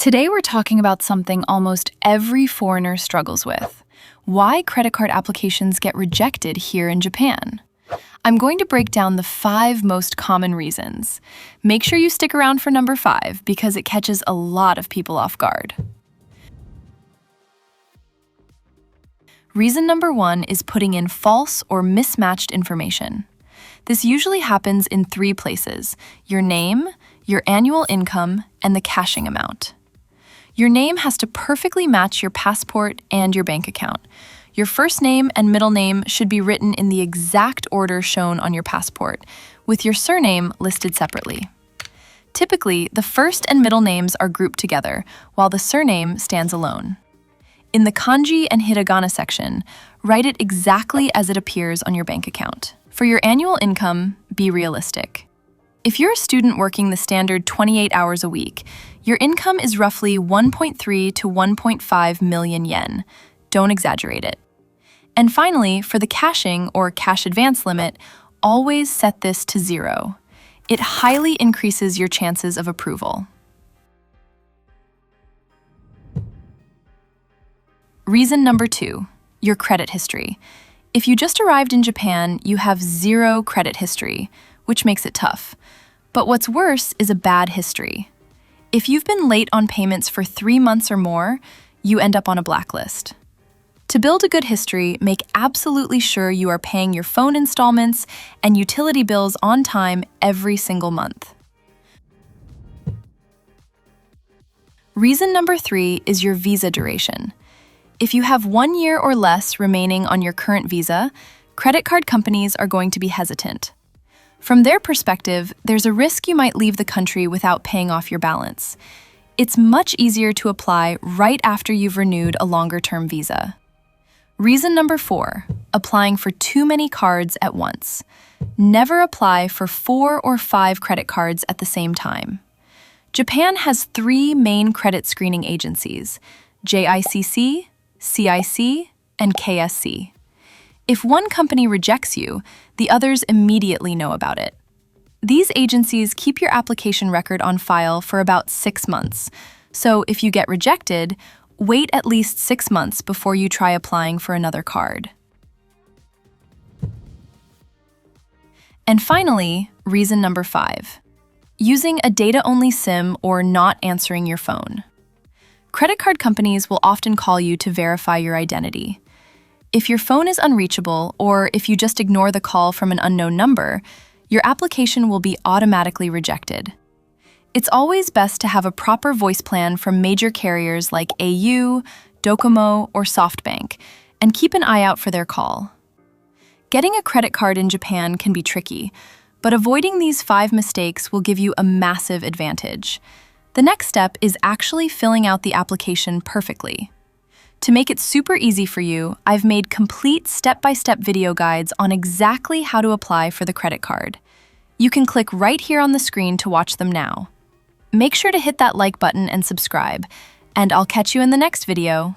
Today we're talking about something almost every foreigner struggles with: why credit card applications get rejected here in Japan. I'm going to break down the 5 most common reasons. Make sure you stick around for number 5 because it catches a lot of people off guard. Reason number 1 is putting in false or mismatched information. This usually happens in 3 places: your name, your annual income, and the cashing amount. Your name has to perfectly match your passport and your bank account. Your first name and middle name should be written in the exact order shown on your passport, with your surname listed separately. Typically, the first and middle names are grouped together, while the surname stands alone. In the kanji and hiragana section, write it exactly as it appears on your bank account. For your annual income, be realistic. If you're a student working the standard 28 hours a week, your income is roughly 1.3 to 1.5 million yen. Don't exaggerate it. And finally, for the cashing or cash advance limit, always set this to 0. It highly increases your chances of approval. Reason number 2, your credit history. If you just arrived in Japan, you have 0 credit history, which makes it tough. But what's worse is a bad history. If you've been late on payments for 3 months or more, you end up on a blacklist. To build a good history, make absolutely sure you are paying your phone installments and utility bills on time every single month. Reason number 3 is your visa duration. If you have 1 year or less remaining on your current visa, credit card companies are going to be hesitant. From their perspective, there's a risk you might leave the country without paying off your balance. It's much easier to apply right after you've renewed a longer-term visa. Reason number 4, applying for too many cards at once. Never apply for 4 or 5 credit cards at the same time. Japan has 3 main credit screening agencies: JICC, CIC, and KSC. If one company rejects you, the others immediately know about it. These agencies keep your application record on file for about 6 months, so if you get rejected, wait at least 6 months before you try applying for another card. And finally, reason number 5, using a data-only SIM or not answering your phone. Credit card companies will often call you to verify your identity. If your phone is unreachable, or if you just ignore the call from an unknown number, your application will be automatically rejected. It's always best to have a proper voice plan from major carriers like au, Docomo, or SoftBank, and keep an eye out for their call. Getting a credit card in Japan can be tricky, but avoiding these 5 mistakes will give you a massive advantage. The next step is actually filling out the application perfectly. To make it super easy for you, I've made complete step-by-step video guides on exactly how to apply for the credit card. You can click right here on the screen to watch them now. Make sure to hit that like button and subscribe, and I'll catch you in the next video.